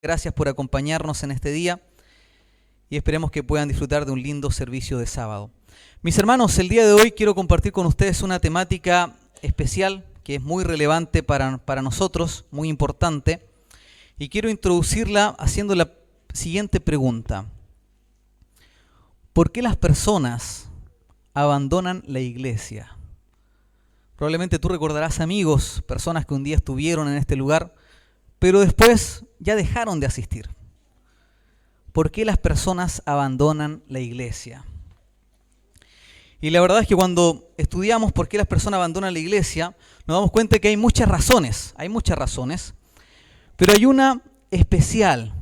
Gracias por acompañarnos en este día y esperemos que puedan disfrutar de un lindo servicio de sábado. Mis hermanos, el día de hoy quiero compartir con ustedes una temática especial que es muy relevante para nosotros, muy importante, y quiero introducirla haciendo la siguiente pregunta. ¿Por qué las personas abandonan la iglesia? Probablemente tú recordarás amigos, personas que un día estuvieron en este lugar, pero después ya dejaron de asistir. ¿Por qué las personas abandonan la iglesia? Y la verdad es que cuando estudiamos por qué las personas abandonan la iglesia, nos damos cuenta que hay muchas razones, pero hay una especial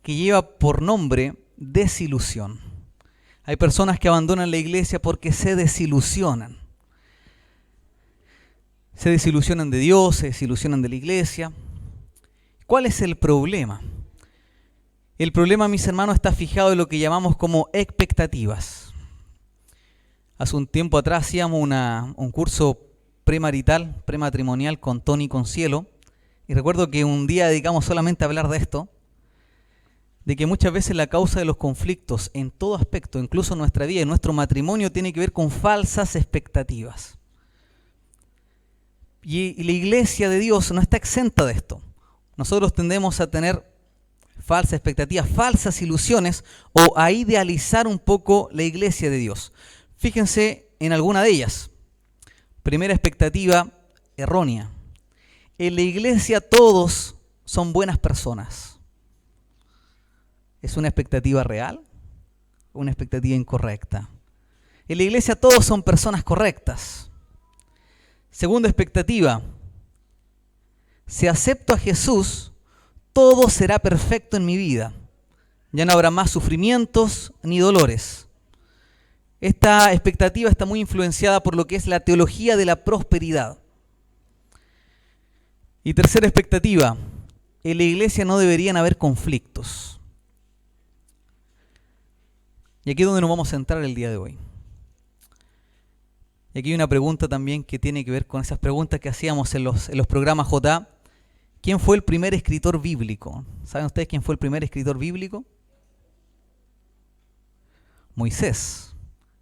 que lleva por nombre desilusión. Hay personas que abandonan la iglesia porque se desilusionan. Se desilusionan de Dios, se desilusionan de la iglesia. ¿Cuál es el problema? El problema, mis hermanos, está fijado en lo que llamamos como expectativas. Hace un tiempo atrás hacíamos un curso prematrimonial con Tony Concielo, y recuerdo que un día dedicamos solamente a hablar de esto, de que muchas veces la causa de los conflictos en todo aspecto, incluso en nuestra vida, en nuestro matrimonio, tiene que ver con falsas expectativas. Y la iglesia de Dios no está exenta de esto. Nosotros tendemos a tener falsas expectativas, falsas ilusiones o a idealizar un poco la iglesia de Dios. Fíjense en alguna de ellas. Primera expectativa errónea. En la iglesia todos son buenas personas. ¿Es una expectativa real o una expectativa incorrecta? En la iglesia todos son personas correctas. Segunda expectativa, si acepto a Jesús, todo será perfecto en mi vida. Ya no habrá más sufrimientos ni dolores. Esta expectativa está muy influenciada por lo que es la teología de la prosperidad. Y tercera expectativa, en la iglesia no deberían haber conflictos. Y aquí es donde nos vamos a centrar el día de hoy. Y aquí hay una pregunta también que tiene que ver con esas preguntas que hacíamos en los programas JA. ¿Quién fue el primer escritor bíblico? ¿Saben ustedes quién fue el primer escritor bíblico? Moisés.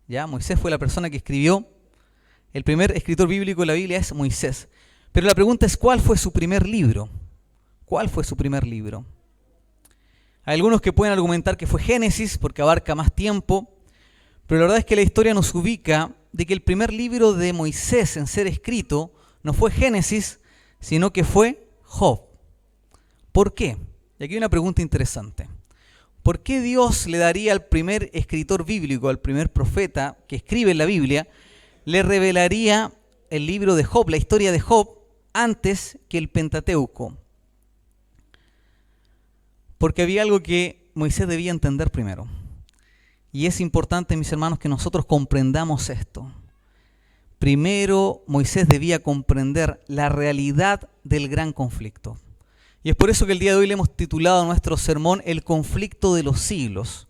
¿Ya? Moisés fue la persona que escribió. El primer escritor bíblico de la Biblia es Moisés. Pero la pregunta es, ¿cuál fue su primer libro? ¿Cuál fue su primer libro? Hay algunos que pueden argumentar que fue Génesis porque abarca más tiempo, pero la verdad es que la historia nos ubica de que el primer libro de Moisés en ser escrito no fue Génesis, sino que fue Job. ¿Por qué? Y aquí hay una pregunta interesante. ¿Por qué Dios le daría al primer escritor bíblico, al primer profeta que escribe en la Biblia, le revelaría el libro de Job, la historia de Job, antes que el Pentateuco? Porque había algo que Moisés debía entender primero. Y es importante, mis hermanos, que nosotros comprendamos esto. Primero, Moisés debía comprender la realidad del gran conflicto. Y es por eso que el día de hoy le hemos titulado a nuestro sermón El conflicto de los siglos.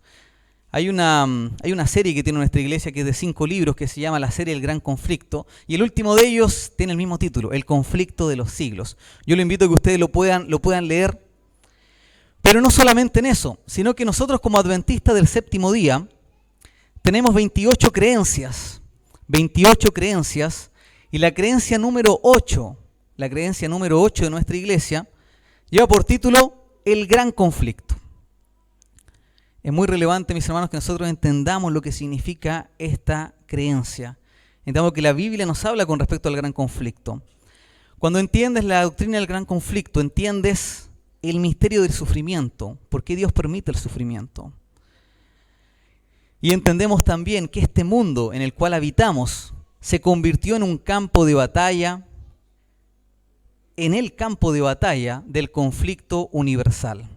Hay una serie que tiene nuestra iglesia que es de 5 libros que se llama la serie El Gran Conflicto. Y el último de ellos tiene el mismo título, El conflicto de los siglos. Yo le invito a que ustedes lo puedan leer. Pero no solamente en eso, sino que nosotros como adventistas del séptimo día tenemos 28 creencias, y la creencia número 8 de nuestra iglesia lleva por título El Gran Conflicto. Es muy relevante, mis hermanos, que nosotros entendamos lo que significa esta creencia. Entendamos que la Biblia nos habla con respecto al gran conflicto. Cuando entiendes la doctrina del gran conflicto, entiendes el misterio del sufrimiento, por qué Dios permite el sufrimiento. Y entendemos también que este mundo en el cual habitamos se convirtió en un campo de batalla, en el campo de batalla del conflicto universal.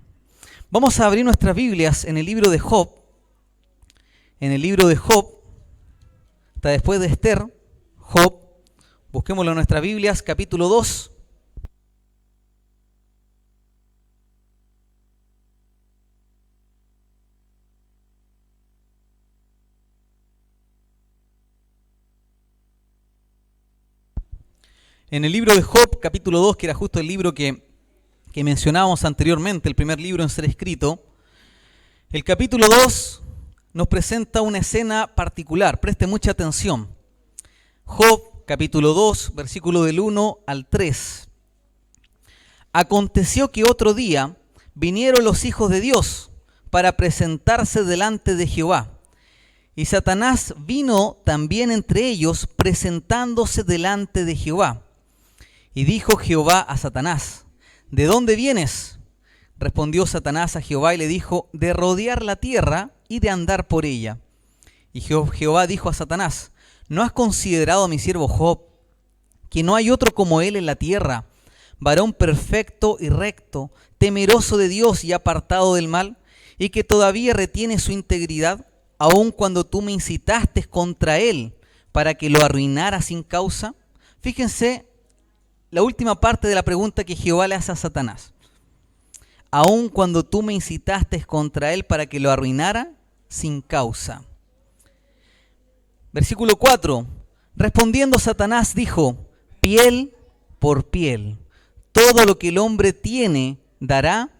Vamos a abrir nuestras Biblias en el libro de Job. En el libro de Job, está después de Esther, Job. Busquémoslo en nuestras Biblias, capítulo 2. En el libro de Job, capítulo 2, que era justo el libro que que mencionábamos anteriormente, el primer libro en ser escrito, el capítulo 2 nos presenta una escena particular. Preste mucha atención. Job, capítulo 2, versículo del 1 al 3. Aconteció que otro día vinieron los hijos de Dios para presentarse delante de Jehová. Y Satanás vino también entre ellos, presentándose delante de Jehová. Y dijo Jehová a Satanás: ¿de dónde vienes? Respondió Satanás a Jehová y le dijo: de rodear la tierra y de andar por ella. Y Jehová dijo a Satanás: ¿no has considerado a mi siervo Job, que no hay otro como él en la tierra, varón perfecto y recto, temeroso de Dios y apartado del mal, y que todavía retiene su integridad, aun cuando tú me incitaste contra él para que lo arruinara sin causa? Fíjense la última parte de la pregunta que Jehová le hace a Satanás. Aun cuando tú me incitaste contra él para que lo arruinara sin causa. Versículo 4. Respondiendo Satanás dijo: piel por piel. Todo lo que el hombre tiene dará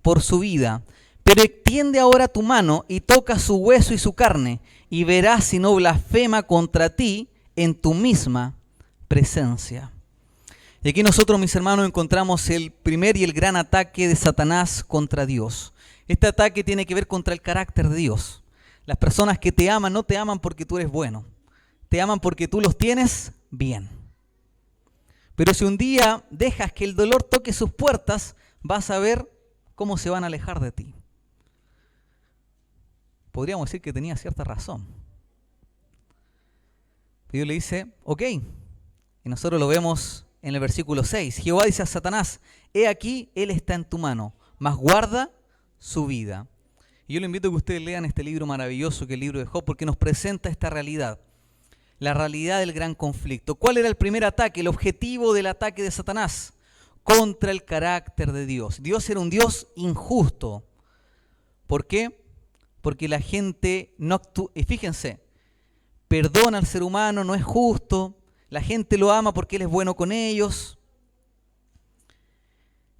por su vida. Pero extiende ahora tu mano y toca su hueso y su carne, y verás si no blasfema contra ti en tu misma presencia. Y aquí nosotros, mis hermanos, encontramos el primer y el gran ataque de Satanás contra Dios. Este ataque tiene que ver contra el carácter de Dios. Las personas que te aman no te aman porque tú eres bueno. Te aman porque tú los tienes bien. Pero si un día dejas que el dolor toque sus puertas, vas a ver cómo se van a alejar de ti. Podríamos decir que tenía cierta razón. Pero Dios le dice: ok. Y nosotros lo vemos en el versículo 6. Jehová dice a Satanás: he aquí, él está en tu mano, mas guarda su vida. Y yo le invito a que ustedes lean este libro maravilloso, que es el libro de Job, porque nos presenta esta realidad. La realidad del gran conflicto. ¿Cuál era el primer ataque? El objetivo del ataque de Satanás contra el carácter de Dios. Dios era un Dios injusto. ¿Por qué? Porque la gente no actúa. Y fíjense, perdona al ser humano, no es justo. La gente lo ama porque él es bueno con ellos.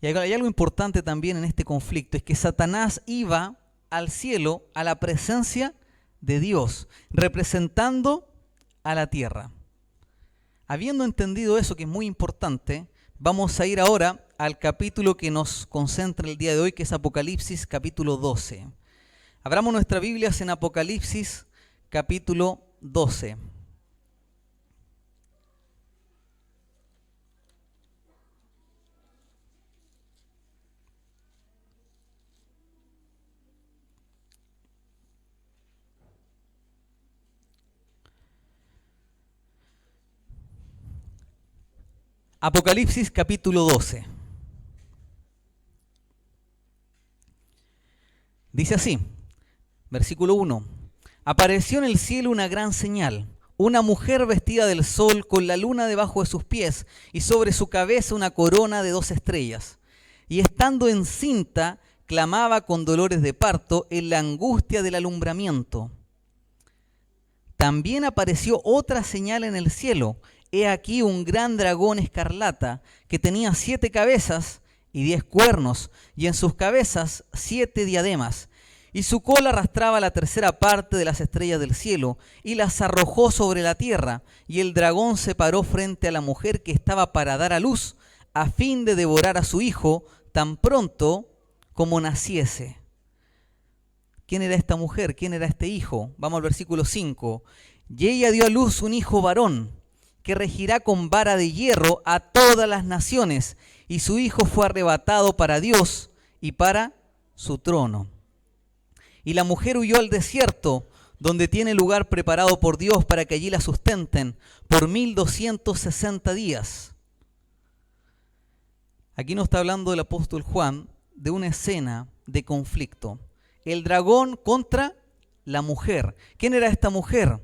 Y hay algo importante también en este conflicto, es que Satanás iba al cielo, a la presencia de Dios, representando a la tierra. Habiendo entendido eso, que es muy importante, vamos a ir ahora al capítulo que nos concentra el día de hoy, que es Apocalipsis capítulo 12. Abramos nuestras Biblias en Apocalipsis capítulo 12. Apocalipsis capítulo 12. Dice así, versículo 1. Apareció en el cielo una gran señal, una mujer vestida del sol con la luna debajo de sus pies y sobre su cabeza una corona de 2 estrellas. Y estando encinta, clamaba con dolores de parto en la angustia del alumbramiento. También apareció otra señal en el cielo. He aquí un gran dragón escarlata que tenía 7 cabezas y 10 cuernos, y en sus cabezas 7 diademas. Y su cola arrastraba la 1/3 parte de las estrellas del cielo, y las arrojó sobre la tierra. Y el dragón se paró frente a la mujer que estaba para dar a luz, a fin de devorar a su hijo tan pronto como naciese. ¿Quién era esta mujer? ¿Quién era este hijo? Vamos al versículo 5. Y ella dio a luz un hijo varón, que regirá con vara de hierro a todas las naciones, y su hijo fue arrebatado para Dios y para su trono. Y la mujer huyó al desierto, donde tiene lugar preparado por Dios para que allí la sustenten por 1260 días. Aquí nos está hablando el apóstol Juan de una escena de conflicto. El dragón contra la mujer. ¿Quién era esta mujer?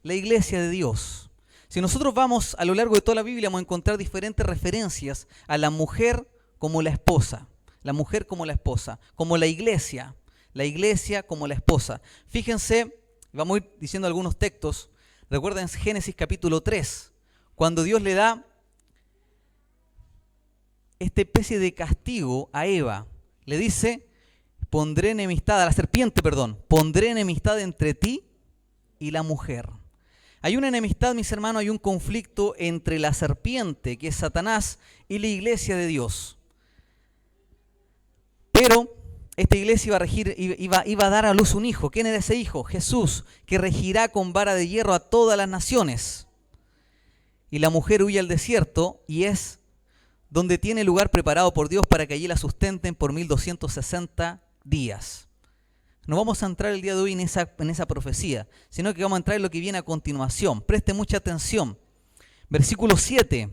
La iglesia de Dios. Si nosotros vamos a lo largo de toda la Biblia, vamos a encontrar diferentes referencias a la mujer como la esposa, la mujer como la esposa, como la iglesia como la esposa. Fíjense, vamos a ir diciendo algunos textos. Recuerden Génesis capítulo 3, cuando Dios le da esta especie de castigo a Eva. Le dice, pondré enemistad, a la serpiente, perdón, pondré enemistad entre ti y la mujer. Hay una enemistad, mis hermanos, hay un conflicto entre la serpiente, que es Satanás, y la iglesia de Dios. Pero esta iglesia iba a dar a luz un hijo. ¿Quién era ese hijo? Jesús, que regirá con vara de hierro a todas las naciones. Y la mujer huye al desierto y es donde tiene lugar preparado por Dios para que allí la sustenten por 1260 días. No vamos a entrar el día de hoy en esa profecía, sino que vamos a entrar en lo que viene a continuación. Preste mucha atención. Versículo 7.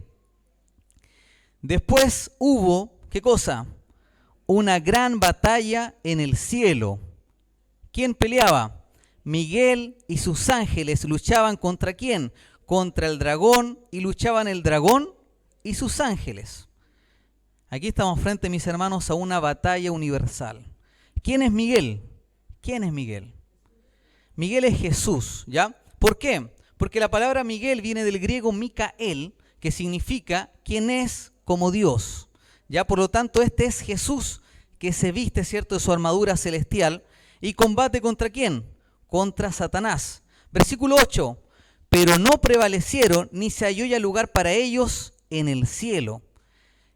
Después hubo, ¿qué cosa? Una gran batalla en el cielo. ¿Quién peleaba? Miguel y sus ángeles luchaban ¿contra quién? Contra el dragón, y luchaban el dragón y sus ángeles. Aquí estamos frente, mis hermanos, a una batalla universal. ¿Quién es Miguel? ¿Quién es Miguel? Miguel es Jesús, ¿ya? ¿Por qué? Porque la palabra Miguel viene del griego Micael, que significa quien es como Dios. Ya, por lo tanto, este es Jesús que se viste, ¿cierto?, de su armadura celestial y combate ¿contra quién? Contra Satanás. Versículo 8. Pero no prevalecieron, ni se halló ya lugar para ellos en el cielo.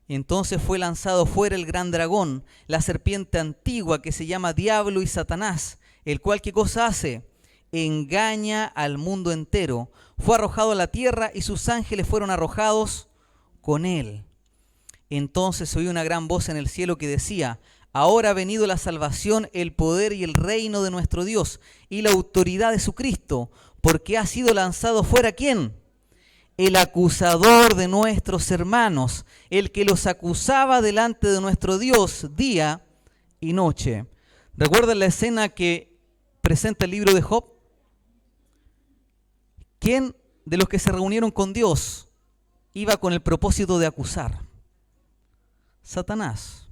Entonces fue lanzado fuera el gran dragón, la serpiente antigua que se llama Diablo y Satanás, el cual ¿qué cosa hace? Engaña al mundo entero. Fue arrojado a la tierra y sus ángeles fueron arrojados con él. Entonces se oyó una gran voz en el cielo que decía: ahora ha venido la salvación, el poder y el reino de nuestro Dios y la autoridad de su Cristo, porque ha sido lanzado fuera ¿quién? El acusador de nuestros hermanos, el que los acusaba delante de nuestro Dios día y noche. ¿Recuerdan la escena que presenta el libro de Job? ¿Quién de los que se reunieron con Dios iba con el propósito de acusar? Satanás.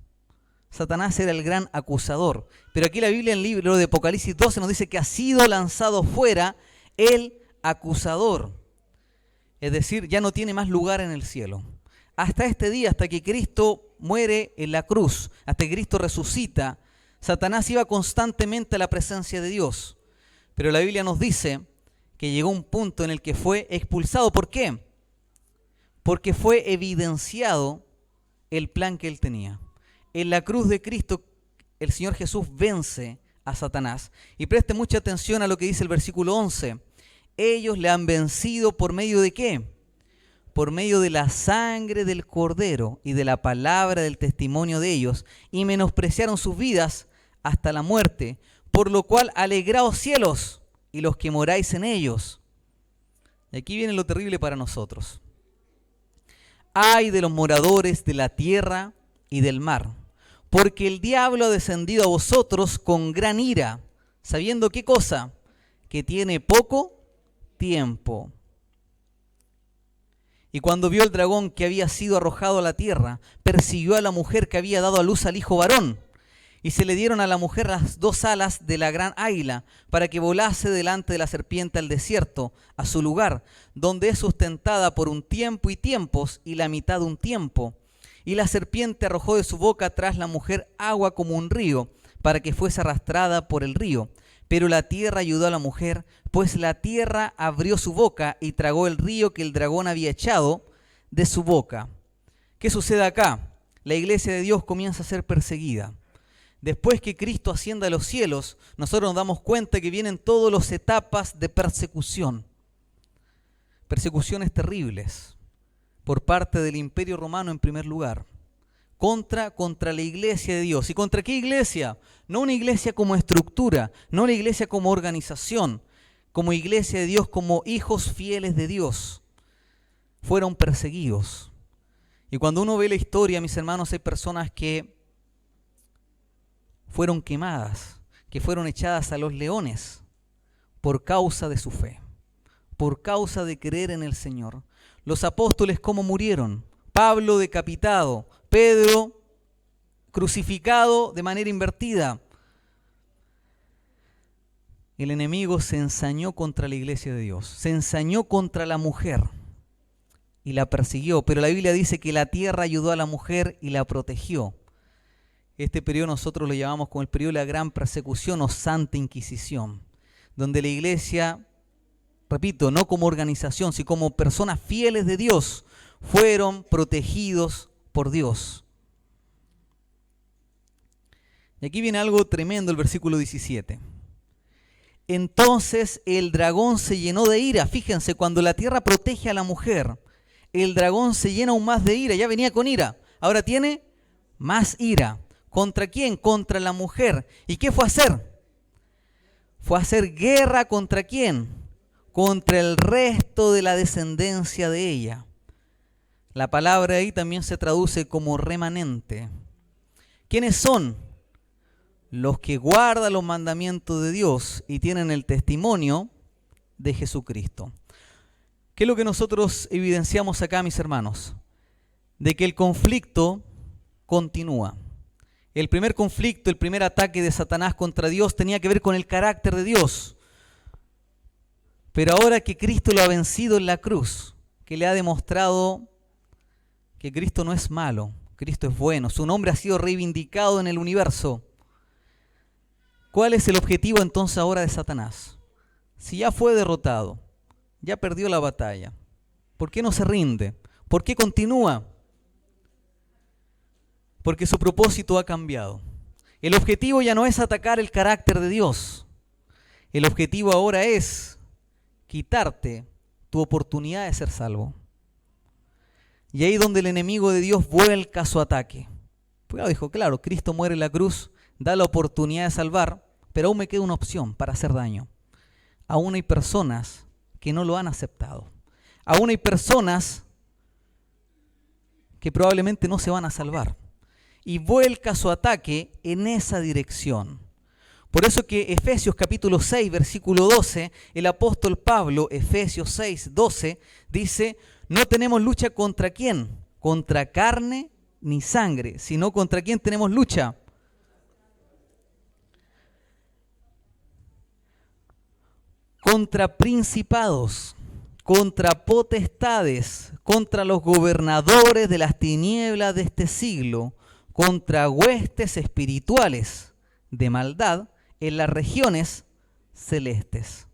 Satanás era el gran acusador. Pero aquí la Biblia en el libro de Apocalipsis 12 nos dice que ha sido lanzado fuera el acusador. Es decir, ya no tiene más lugar en el cielo. Hasta este día, hasta que Cristo muere en la cruz, hasta que Cristo resucita, Satanás iba constantemente a la presencia de Dios. Pero la Biblia nos dice que llegó un punto en el que fue expulsado. ¿Por qué? Porque fue evidenciado el plan que él tenía. En la cruz de Cristo, el Señor Jesús vence a Satanás. Y preste mucha atención a lo que dice el versículo 11. Ellos le han vencido ¿por medio de qué? Por medio de la sangre del Cordero y de la palabra del testimonio de ellos, y menospreciaron sus vidas hasta la muerte, por lo cual alegraos cielos y los que moráis en ellos. Y aquí viene lo terrible para nosotros. Ay de los moradores de la tierra y del mar, porque el diablo ha descendido a vosotros con gran ira, sabiendo ¿qué cosa? Que tiene poco tiempo. Y cuando vio el dragón que había sido arrojado a la tierra, persiguió a la mujer que había dado a luz al hijo varón, y se le dieron a la mujer las dos alas de la gran águila, para que volase delante de la serpiente al desierto, a su lugar, donde es sustentada por un tiempo y tiempos, y la mitad de un tiempo. Y la serpiente arrojó de su boca tras la mujer agua como un río, para que fuese arrastrada por el río. Pero la tierra ayudó a la mujer, pues la tierra abrió su boca y tragó el río que el dragón había echado de su boca. ¿Qué sucede acá? La iglesia de Dios comienza a ser perseguida. Después que Cristo ascienda a los cielos, nosotros nos damos cuenta que vienen todas las etapas de persecución. Persecuciones terribles por parte del Imperio Romano en primer lugar. Contra la iglesia de Dios. ¿Y contra qué iglesia? No una iglesia como estructura, no una iglesia como organización, como iglesia de Dios, como hijos fieles de Dios. Fueron perseguidos. Y cuando uno ve la historia, mis hermanos, hay personas que fueron quemadas, que fueron echadas a los leones por causa de su fe, por causa de creer en el Señor. Los apóstoles, ¿cómo murieron? Pablo decapitado, Pedro crucificado de manera invertida. El enemigo se ensañó contra la iglesia de Dios, se ensañó contra la mujer. y la persiguió, pero la Biblia dice que la tierra ayudó a la mujer y la protegió. Este periodo nosotros lo llamamos como el periodo de la gran persecución o Santa Inquisición, donde la iglesia, repito, no como organización, sino como personas fieles de Dios, fueron protegidos por Dios. Y aquí viene algo tremendo, el versículo 17. Entonces el dragón se llenó de ira. Fíjense, cuando la tierra protege a la mujer, el dragón se llena aún más de ira. Ya venía con ira, ahora tiene más ira. ¿Contra quién? Contra la mujer. ¿Y qué fue a hacer? Fue a hacer guerra ¿contra quién? Contra el resto de la descendencia de ella. La palabra ahí también se traduce como remanente. ¿Quiénes son? Los que guardan los mandamientos de Dios y tienen el testimonio de Jesucristo. ¿Qué es lo que nosotros evidenciamos acá, mis hermanos? De que el conflicto continúa. El primer conflicto, el primer ataque de Satanás contra Dios tenía que ver con el carácter de Dios. Pero ahora que Cristo lo ha vencido en la cruz, que le ha demostrado que Cristo no es malo, Cristo es bueno, su nombre ha sido reivindicado en el universo. ¿Cuál es el objetivo entonces ahora de Satanás? Si ya fue derrotado, ya perdió la batalla, ¿por qué no se rinde? ¿Por qué continúa? Porque su propósito ha cambiado. El objetivo ya no es atacar el carácter de Dios. El objetivo ahora es quitarte tu oportunidad de ser salvo. Y ahí donde el enemigo de Dios vuelca su ataque. Pues dijo, claro, Cristo muere en la cruz, da la oportunidad de salvar, pero aún me queda una opción para hacer daño. Aún hay personas que no lo han aceptado. Aún hay personas que probablemente no se van a salvar. Y vuelca su ataque en esa dirección. Por eso que Efesios capítulo 6, versículo 12, el apóstol Pablo, Efesios 6, 12, dice, no tenemos lucha contra quién, contra carne ni sangre, sino contra quién tenemos lucha. Contra principados, contra potestades, contra los gobernadores de las tinieblas de este siglo, contra huestes espirituales de maldad en las regiones celestes.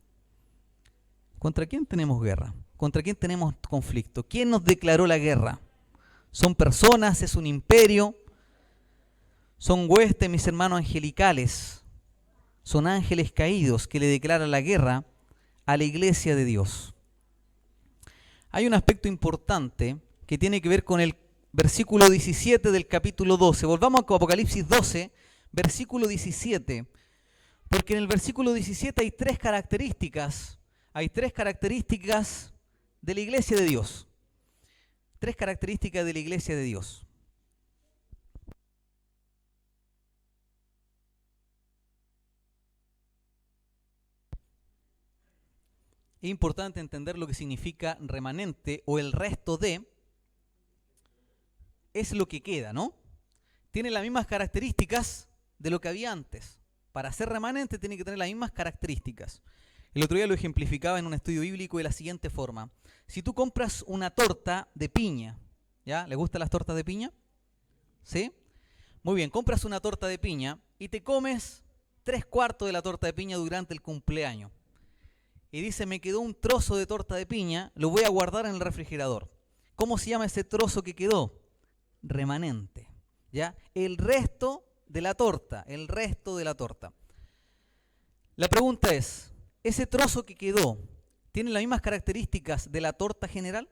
¿Contra quién tenemos guerra? ¿Contra quién tenemos conflicto? ¿Quién nos declaró la guerra? ¿Son personas? ¿Es un imperio? ¿Son huestes, mis hermanos, angelicales? Son ángeles caídos que le declaran la guerra a la iglesia de Dios. Hay un aspecto importante que tiene que ver con el versículo 17 del capítulo 12. Volvamos a Apocalipsis 12, versículo 17. Porque en el versículo 17 hay tres características. Hay tres características de la iglesia de Dios. Tres características de la iglesia de Dios. Es importante entender lo que significa remanente o el resto de. Es lo que queda, ¿no? Tiene las mismas características de lo que había antes. Para ser remanente tiene que tener las mismas características. El otro día lo ejemplificaba en un estudio bíblico de la siguiente forma. Si tú compras una torta de piña, ¿ya? ¿Le gustan las tortas de piña? ¿Sí? Muy bien, compras una torta de piña y te comes 3/4 de la torta de piña durante el cumpleaños. Y dice, me quedó un trozo de torta de piña, lo voy a guardar en el refrigerador. ¿Cómo se llama ese trozo que quedó? Remanente, ¿ya? El resto de la torta, el resto de la torta. La pregunta es, ¿ese trozo que quedó tiene las mismas características de la torta general?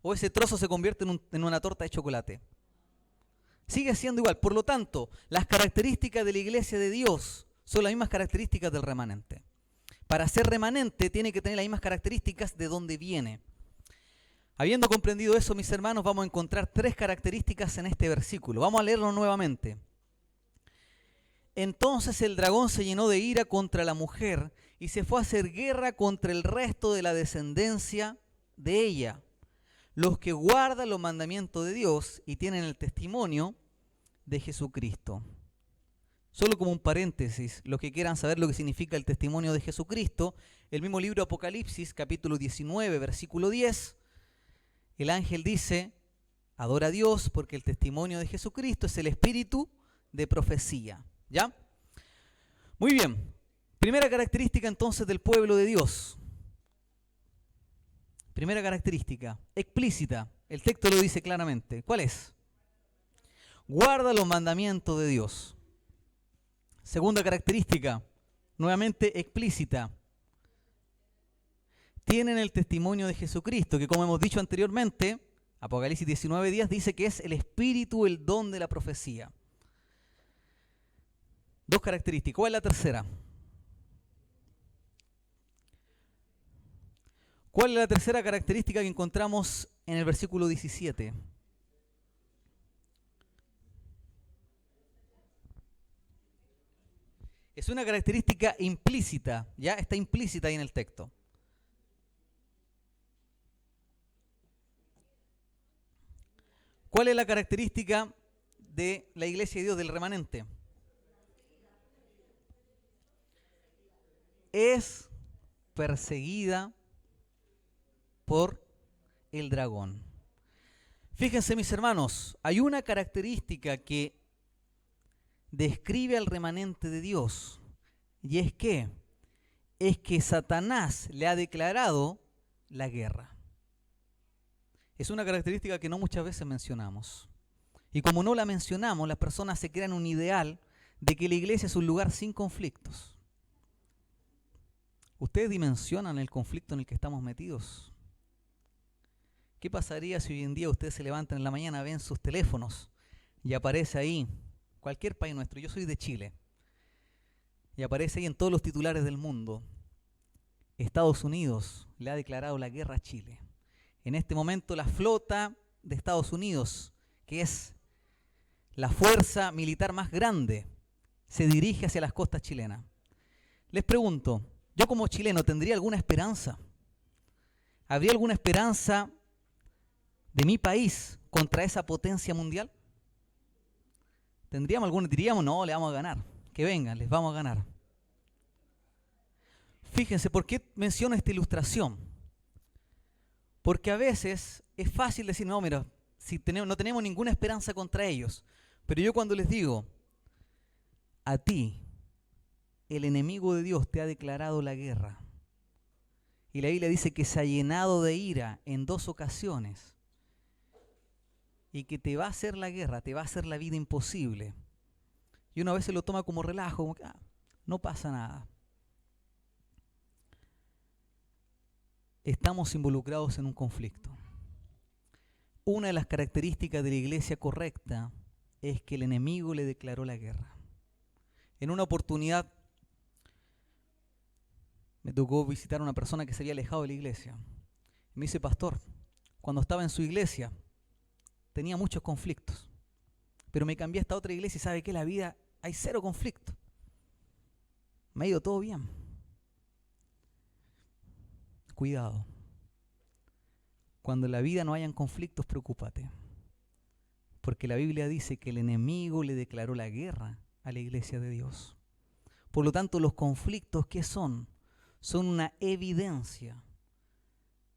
¿O ese trozo se convierte en una torta de chocolate? Sigue siendo igual. Por lo tanto, las características de la iglesia de Dios son las mismas características del remanente. Para ser remanente tiene que tener las mismas características de donde viene. Habiendo comprendido eso, mis hermanos, vamos a encontrar tres características en este versículo. Vamos a leerlo nuevamente. Entonces el dragón se llenó de ira contra la mujer y se fue a hacer guerra contra el resto de la descendencia de ella, los que guardan los mandamientos de Dios y tienen el testimonio de Jesucristo. Solo como un paréntesis, los que quieran saber lo que significa el testimonio de Jesucristo, el mismo libro Apocalipsis, capítulo 19, versículo 10, el ángel dice, adora a Dios porque el testimonio de Jesucristo es el espíritu de profecía. ¿Ya? Muy bien. Primera característica entonces del pueblo de Dios. Primera característica, explícita. El texto lo dice claramente. ¿Cuál es? Guarda los mandamientos de Dios. Segunda característica, nuevamente explícita. Tienen el testimonio de Jesucristo, que como hemos dicho anteriormente, Apocalipsis 19:10 dice que es el espíritu, el don de la profecía. Dos características. ¿Cuál es la tercera? ¿Cuál es la tercera característica que encontramos en el versículo 17? Es una característica implícita, ya está implícita ahí en el texto. ¿Cuál es la característica de la iglesia de Dios, del remanente? Es perseguida por el dragón. Fíjense, mis hermanos, hay una característica que describe al remanente de Dios, y es que Satanás le ha declarado la guerra. Es una característica que no muchas veces mencionamos. Y como no la mencionamos, las personas se crean un ideal de que la iglesia es un lugar sin conflictos. ¿Ustedes dimensionan el conflicto en el que estamos metidos? ¿Qué pasaría si hoy en día ustedes se levantan en la mañana, ven sus teléfonos y aparece ahí, cualquier país nuestro, yo soy de Chile, y aparece ahí en todos los titulares del mundo, Estados Unidos le ha declarado la guerra a Chile? En este momento la flota de Estados Unidos, que es la fuerza militar más grande, se dirige hacia las costas chilenas. Les pregunto, yo como chileno, ¿tendría alguna esperanza? ¿Habría alguna esperanza de mi país contra esa potencia mundial? ¿Tendríamos alguna? Diríamos, no, le vamos a ganar. Que vengan, les vamos a ganar. Fíjense, ¿por qué menciono esta ilustración? Porque a veces es fácil decir, no, mira, si no tenemos ninguna esperanza contra ellos. Pero yo cuando les digo, a ti, el enemigo de Dios te ha declarado la guerra. Y la Biblia dice que se ha llenado de ira en 2 ocasiones. Y que te va a hacer la guerra, te va a hacer la vida imposible. Y uno a veces lo toma como relajo, como que no pasa nada. Estamos involucrados en un conflicto. Una de las características de la iglesia correcta es que el enemigo le declaró la guerra. En una oportunidad me tocó visitar a una persona que se había alejado de la iglesia. Y me dice, pastor, cuando estaba en su iglesia tenía muchos conflictos, pero me cambié a esta otra iglesia y sabe que en la vida hay 0 conflicto. Me ha ido todo bien. Cuidado. Cuando en la vida no hayan conflictos, preocúpate. Porque la Biblia dice que el enemigo le declaró la guerra a la iglesia de Dios. Por lo tanto, los conflictos, ¿qué son? Son una evidencia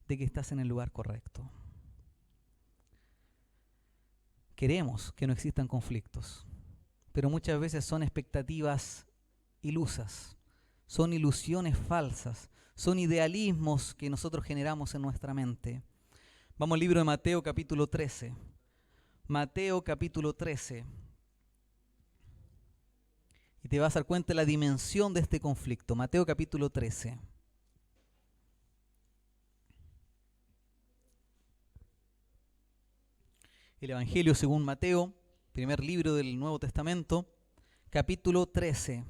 de que estás en el lugar correcto. Queremos que no existan conflictos, pero muchas veces son expectativas ilusas, son ilusiones falsas, son idealismos que nosotros generamos en nuestra mente. Vamos al libro de Mateo capítulo 13. Mateo capítulo 13. Y te vas a dar cuenta de la dimensión de este conflicto. Mateo capítulo 13. El Evangelio según Mateo, primer libro del Nuevo Testamento, capítulo 13.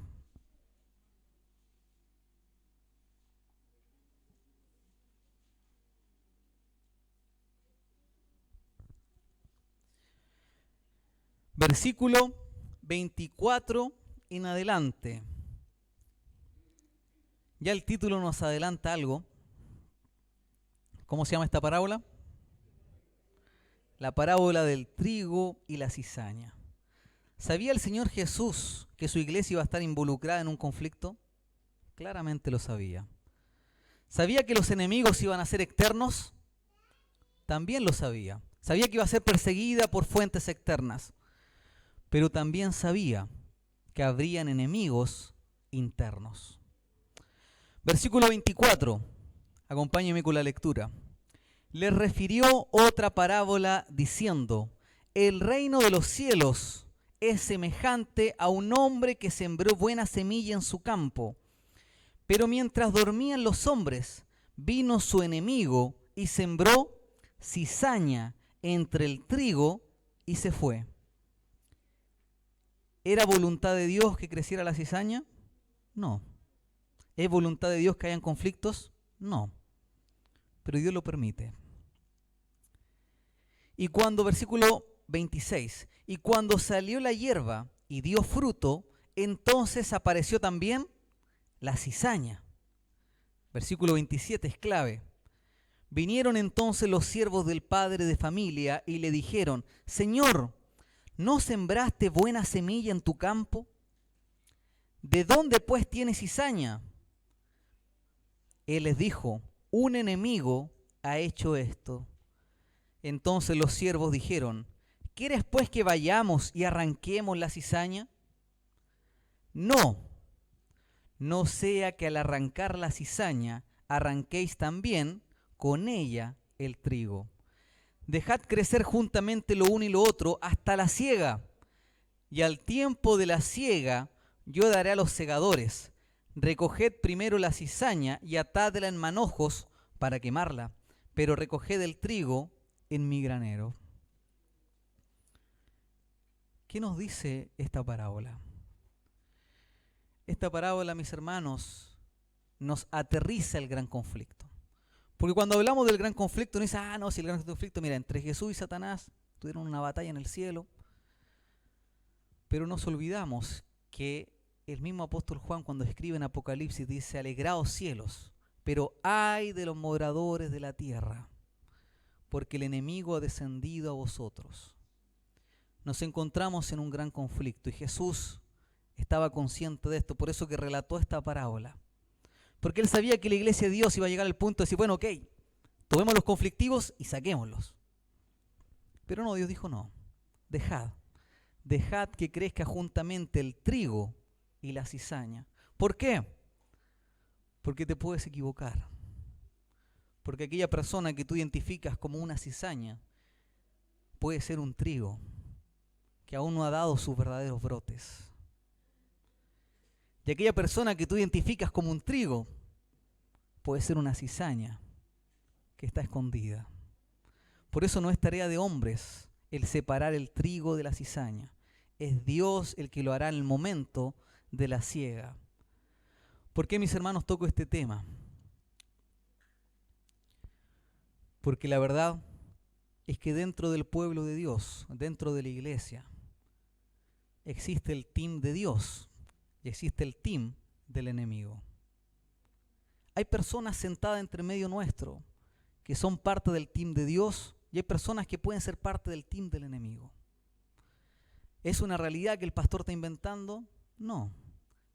Versículo 24 en adelante. Ya el título nos adelanta algo. ¿Cómo se llama esta parábola? La parábola del trigo y la cizaña. ¿Sabía el Señor Jesús que su iglesia iba a estar involucrada en un conflicto? Claramente lo sabía. ¿Sabía que los enemigos iban a ser externos? también lo sabía. Sabía que iba a ser perseguida por fuentes externas, pero también sabía que habrían enemigos internos. Versículo 24, acompáñeme con la lectura. Les refirió otra parábola diciendo: el reino de los cielos es semejante a un hombre que sembró buena semilla en su campo. Pero mientras dormían los hombres, vino su enemigo y sembró cizaña entre el trigo y se fue. ¿Era voluntad de Dios que creciera la cizaña? No. ¿Es voluntad de Dios que hayan conflictos? No. Pero Dios lo permite. Y cuando, versículo 26, y cuando salió la hierba y dio fruto, entonces apareció también la cizaña. Versículo 27 es clave. Vinieron entonces los siervos del padre de familia y le dijeron: Señor, ¿no sembraste buena semilla en tu campo? ¿De dónde pues tienes cizaña? Él les dijo: un enemigo ha hecho esto. Entonces los siervos dijeron: ¿quieres pues que vayamos y arranquemos la cizaña? No, no sea que al arrancar la cizaña arranquéis también con ella el trigo. Dejad crecer juntamente lo uno y lo otro hasta la siega. Y al tiempo de la siega yo daré a los segadores: recoged primero la cizaña y atádela en manojos para quemarla, pero recoged el trigo en mi granero. ¿Qué nos dice esta parábola? Esta parábola, mis hermanos, nos aterriza el gran conflicto. Porque cuando hablamos del gran conflicto, no dice, no, si el gran conflicto, mira, entre Jesús y Satanás tuvieron una batalla en el cielo. Pero nos olvidamos que el mismo apóstol Juan, cuando escribe en Apocalipsis, dice: alegraos cielos, pero ay de los moradores de la tierra, porque el enemigo ha descendido a vosotros. Nos encontramos en un gran conflicto y Jesús estaba consciente de esto, por eso que relató esta parábola. Porque él sabía que la iglesia de Dios iba a llegar al punto de decir, bueno, ok, tomemos los conflictivos y saquémoslos. Pero no, Dios dijo no, dejad que crezca juntamente el trigo y la cizaña. ¿Por qué? Porque te puedes equivocar. Porque aquella persona que tú identificas como una cizaña puede ser un trigo que aún no ha dado sus verdaderos brotes. Y aquella persona que tú identificas como un trigo puede ser una cizaña que está escondida. Por eso no es tarea de hombres el separar el trigo de la cizaña. Es Dios el que lo hará en el momento de la siega. ¿Por qué, mis hermanos, toco este tema? Porque la verdad es que dentro del pueblo de Dios, dentro de la iglesia, existe el team de Dios y existe el team del enemigo. Hay personas sentadas entre medio nuestro que son parte del team de Dios y hay personas que pueden ser parte del team del enemigo. ¿Es una realidad que el pastor está inventando? No.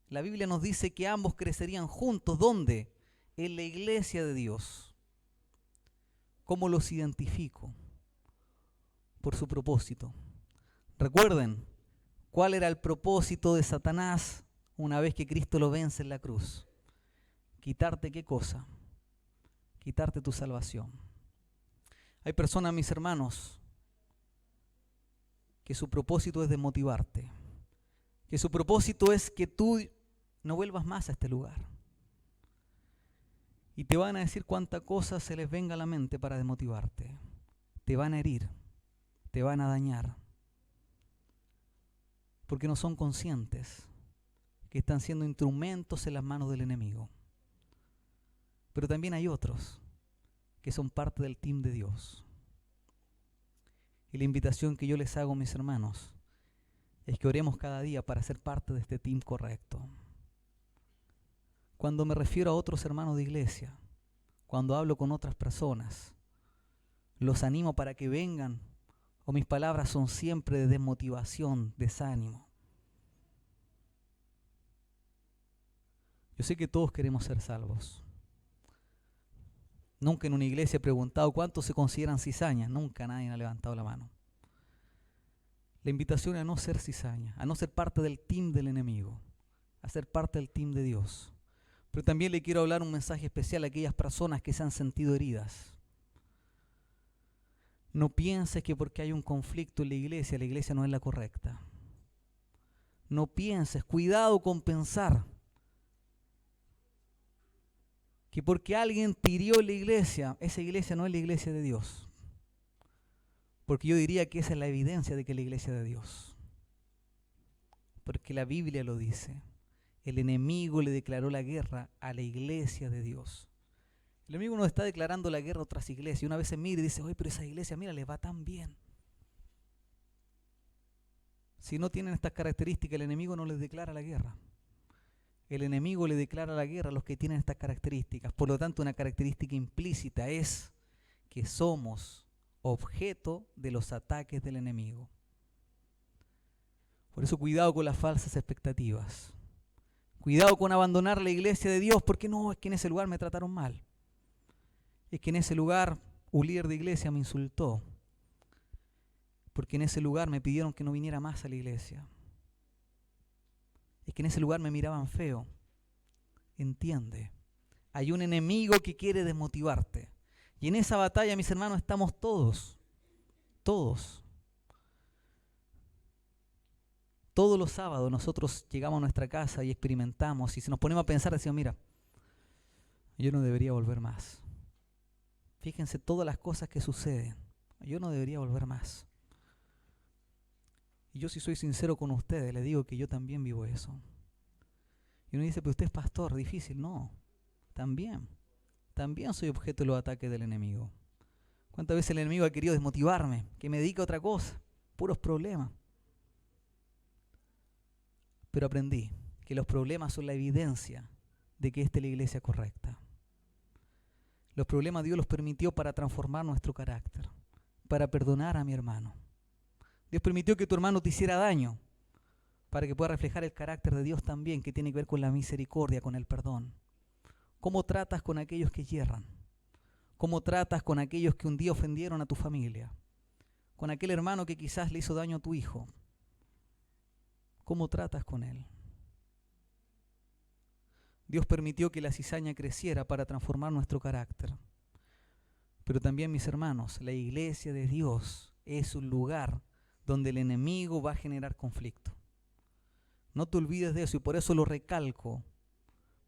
La Biblia nos dice que ambos crecerían juntos. ¿Dónde? En la iglesia de Dios. ¿Cómo los identifico? Por su propósito. Recuerden, ¿cuál era el propósito de Satanás una vez que Cristo lo vence en la cruz? ¿Quitarte qué cosa? Quitarte tu salvación. Hay personas, mis hermanos, que su propósito es desmotivarte. Que su propósito es que tú no vuelvas más a este lugar. Y te van a decir cuánta cosa se les venga a la mente para desmotivarte. Te van a herir, te van a dañar. Porque no son conscientes que están siendo instrumentos en las manos del enemigo. Pero también hay otros que son parte del team de Dios. Y la invitación que yo les hago, mis hermanos, es que oremos cada día para ser parte de este team correcto. Cuando me refiero a otros hermanos de iglesia, cuando hablo con otras personas, los animo para que vengan, o mis palabras son siempre de desmotivación, desánimo. Yo sé que todos queremos ser salvos. Nunca en una iglesia he preguntado cuántos se consideran cizañas. Nunca nadie ha levantado la mano. La invitación es a no ser cizaña, a no ser parte del team del enemigo, a ser parte del team de Dios. Pero también le quiero hablar un mensaje especial a aquellas personas que se han sentido heridas. No pienses que porque hay un conflicto en la iglesia no es la correcta. No pienses, cuidado con pensar que porque alguien te hirió en la iglesia, esa iglesia no es la iglesia de Dios. Porque yo diría que esa es la evidencia de que es la iglesia de Dios. Porque la Biblia lo dice. El enemigo le declaró la guerra a la iglesia de Dios. El enemigo nos está declarando la guerra a otras iglesias. Y una vez se mira y dice, oye, pero esa iglesia, mira, les va tan bien. Si no tienen estas características, el enemigo no les declara la guerra. El enemigo le declara la guerra a los que tienen estas características. Por lo tanto, una característica implícita es que somos objeto de los ataques del enemigo. Por eso cuidado con las falsas expectativas. Cuidado con abandonar la iglesia de Dios, porque no, es que en ese lugar me trataron mal. Es que en ese lugar un líder de iglesia me insultó. Porque en ese lugar me pidieron que no viniera más a la iglesia. Es que en ese lugar me miraban feo. Entiende, hay un enemigo que quiere desmotivarte. Y en esa batalla, mis hermanos, estamos todos. Todos. Todos los sábados nosotros llegamos a nuestra casa y experimentamos. Y si nos ponemos a pensar, decimos, mira, yo no debería volver más. Fíjense todas las cosas que suceden. Yo no debería volver más. Y yo, si soy sincero con ustedes, les digo que yo también vivo eso. Y uno dice, pero usted es pastor, difícil. No, también soy objeto de los ataques del enemigo. ¿Cuántas veces el enemigo ha querido desmotivarme? Que me dedique a otra cosa, puros problemas. Pero aprendí que los problemas son la evidencia de que esta es la iglesia correcta. Los problemas Dios los permitió para transformar nuestro carácter, para perdonar a mi hermano. Dios permitió que tu hermano te hiciera daño, para que pueda reflejar el carácter de Dios también, que tiene que ver con la misericordia, con el perdón. ¿Cómo tratas con aquellos que yerran? ¿Cómo tratas con aquellos que un día ofendieron a tu familia? Con aquel hermano que quizás le hizo daño a tu hijo. ¿Cómo tratas con él? Dios permitió que la cizaña creciera para transformar nuestro carácter. Pero también, mis hermanos, la iglesia de Dios es un lugar donde el enemigo va a generar conflicto. No te olvides de eso, y por eso lo recalco.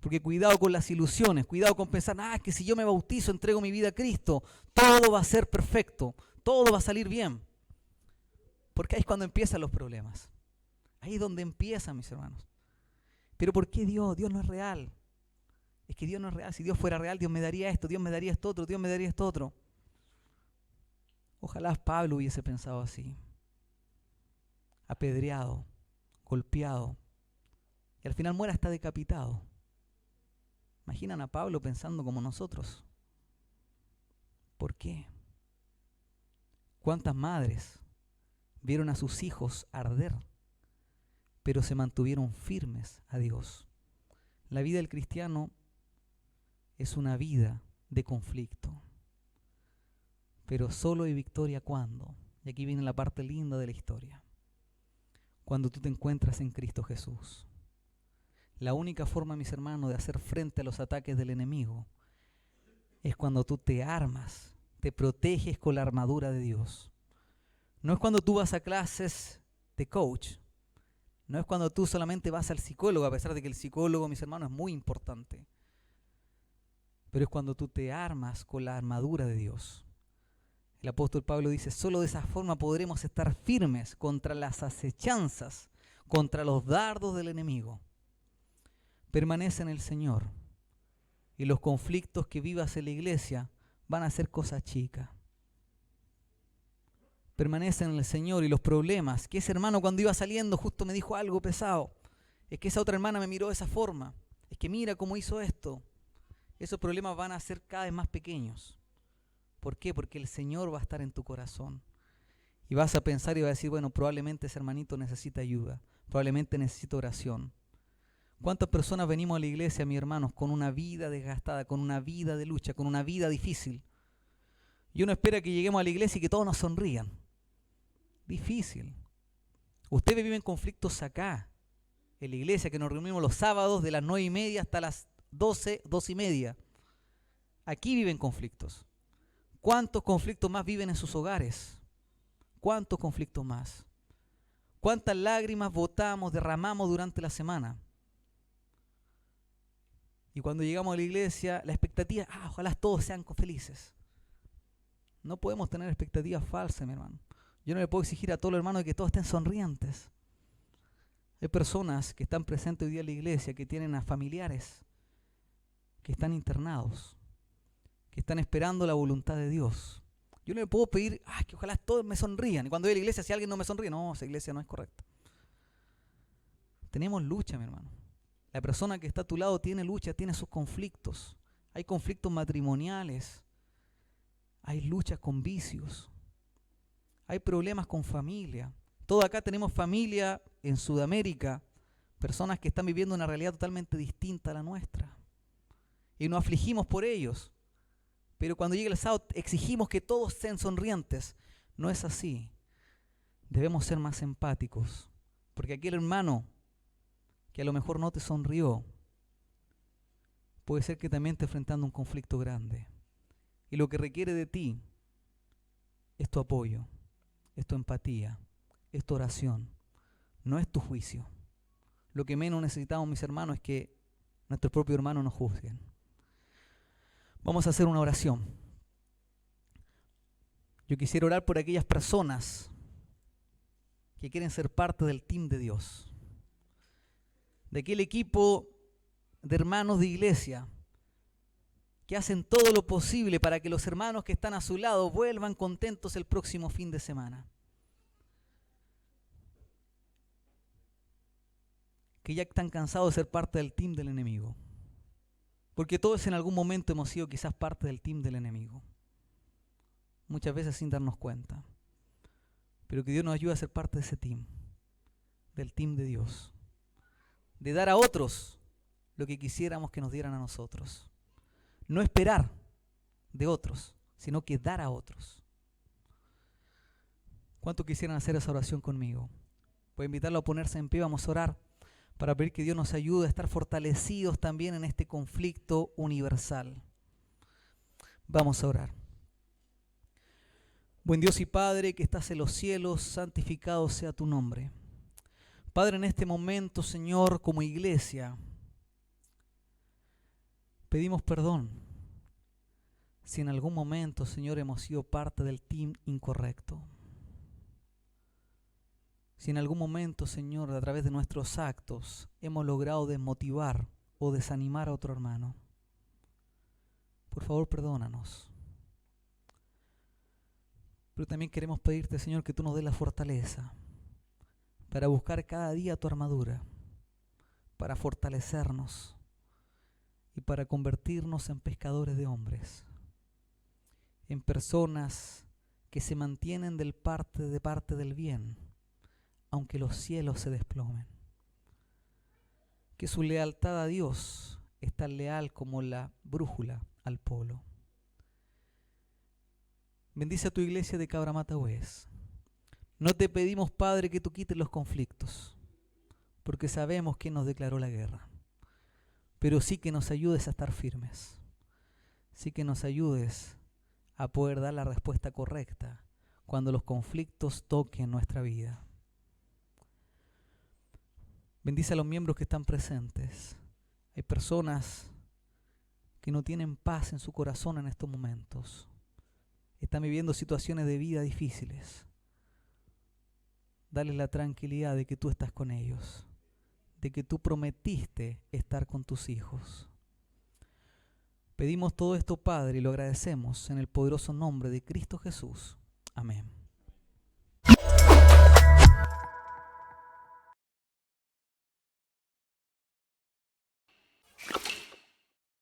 Porque cuidado con las ilusiones, cuidado con pensar, que si yo me bautizo, entrego mi vida a Cristo, todo va a ser perfecto, todo va a salir bien. Porque ahí es cuando empiezan los problemas. Ahí es donde empiezan, mis hermanos. Pero ¿por qué Dios? Dios no es real. Es que Dios no es real. Si Dios fuera real, Dios me daría esto, Dios me daría esto otro, Dios me daría esto otro. Ojalá Pablo hubiese pensado así. Apedreado, golpeado, y al final muera hasta decapitado. Imaginan a Pablo pensando como nosotros. ¿Por qué? ¿Cuántas madres vieron a sus hijos arder, pero se mantuvieron firmes a Dios? La vida del cristiano es una vida de conflicto, pero solo hay victoria cuando, y aquí viene la parte linda de la historia, cuando tú te encuentras en Cristo Jesús. La única forma, mis hermanos, de hacer frente a los ataques del enemigo es cuando tú te armas, te proteges con la armadura de Dios. No es cuando tú vas a clases de coach, no es cuando tú solamente vas al psicólogo, a pesar de que el psicólogo, mis hermanos, es muy importante, pero es cuando tú te armas con la armadura de Dios. El apóstol Pablo dice, solo de esa forma podremos estar firmes contra las acechanzas, contra los dardos del enemigo. Permanece en el Señor y los conflictos que vivas en la iglesia van a ser cosas chicas. Permanece en el Señor y los problemas, que ese hermano cuando iba saliendo justo me dijo algo pesado, es que esa otra hermana me miró de esa forma, es que mira cómo hizo esto, esos problemas van a ser cada vez más pequeños. ¿Por qué? Porque el Señor va a estar en tu corazón y vas a pensar y vas a decir, bueno, probablemente ese hermanito necesita ayuda, probablemente necesita oración. ¿Cuántas personas venimos a la iglesia, mis hermanos, con una vida desgastada, con una vida de lucha, con una vida difícil? Y uno espera que lleguemos a la iglesia y que todos nos sonrían. Difícil. Ustedes viven conflictos acá, en la iglesia, que nos reunimos los sábados de las 9:30 hasta las 12, 12:30. Aquí viven conflictos. ¿Cuántos conflictos más viven en sus hogares? ¿Cuántos conflictos más? ¿Cuántas lágrimas botamos, derramamos durante la semana? Y cuando llegamos a la iglesia, la expectativa, ojalá todos sean felices. No podemos tener expectativas falsas, mi hermano. Yo no le puedo exigir a todos los hermanos que todos estén sonrientes. Hay personas que están presentes hoy día en la iglesia, que tienen a familiares que están internados, que están esperando la voluntad de Dios. Yo no le puedo pedir que ojalá todos me sonrían. Y cuando voy a la iglesia, si alguien no me sonríe, no, esa iglesia no es correcta. Tenemos lucha, mi hermano. La persona que está a tu lado tiene lucha, tiene sus conflictos. Hay conflictos matrimoniales. Hay luchas con vicios. Hay problemas con familia. Todos acá tenemos familia en Sudamérica. Personas que están viviendo una realidad totalmente distinta a la nuestra. Y nos afligimos por ellos. Pero cuando llega el sábado exigimos que todos sean sonrientes. No es así. Debemos ser más empáticos. Porque aquel hermano que a lo mejor no te sonrió, puede ser que también esté enfrentando un conflicto grande. Y lo que requiere de ti es tu apoyo, es tu empatía, es tu oración, no es tu juicio. Lo que menos necesitamos, mis hermanos, es que nuestros propios hermanos nos juzguen. Vamos a hacer una oración. Yo quisiera orar por aquellas personas que quieren ser parte del team de Dios, de aquel equipo de hermanos de iglesia que hacen todo lo posible para que los hermanos que están a su lado vuelvan contentos el próximo fin de semana. Que ya están cansados de ser parte del team del enemigo. Porque todos en algún momento hemos sido quizás parte del team del enemigo. Muchas veces sin darnos cuenta. Pero que Dios nos ayude a ser parte de ese team. Del team de Dios. De dar a otros lo que quisiéramos que nos dieran a nosotros. No esperar de otros, sino que dar a otros. ¿Cuántos quisieran hacer esa oración conmigo? Voy a invitarlo a ponerse en pie, vamos a orar para pedir que Dios nos ayude a estar fortalecidos también en este conflicto universal. Vamos a orar. Buen Dios y Padre que estás en los cielos, santificado sea tu nombre. Padre, en este momento, Señor, como iglesia, pedimos perdón si en algún momento, Señor, hemos sido parte del team incorrecto. Si en algún momento, Señor, a través de nuestros actos hemos logrado desmotivar o desanimar a otro hermano, por favor, perdónanos. Pero también queremos pedirte, Señor, que tú nos des la fortaleza para buscar cada día tu armadura, para fortalecernos y para convertirnos en pescadores de hombres, en personas que se mantienen de parte del bien, aunque los cielos se desplomen. Que su lealtad a Dios es tan leal como la brújula al polo. Bendice a tu iglesia de Cabra-Matahués. No te pedimos, Padre, que tú quites los conflictos, porque sabemos quién nos declaró la guerra. Pero sí que nos ayudes a estar firmes. Sí que nos ayudes a poder dar la respuesta correcta cuando los conflictos toquen nuestra vida. Bendice a los miembros que están presentes. Hay personas que no tienen paz en su corazón en estos momentos. Están viviendo situaciones de vida difíciles. Dale la tranquilidad de que tú estás con ellos, de que tú prometiste estar con tus hijos. Pedimos todo esto, Padre, y lo agradecemos en el poderoso nombre de Cristo Jesús. Amén.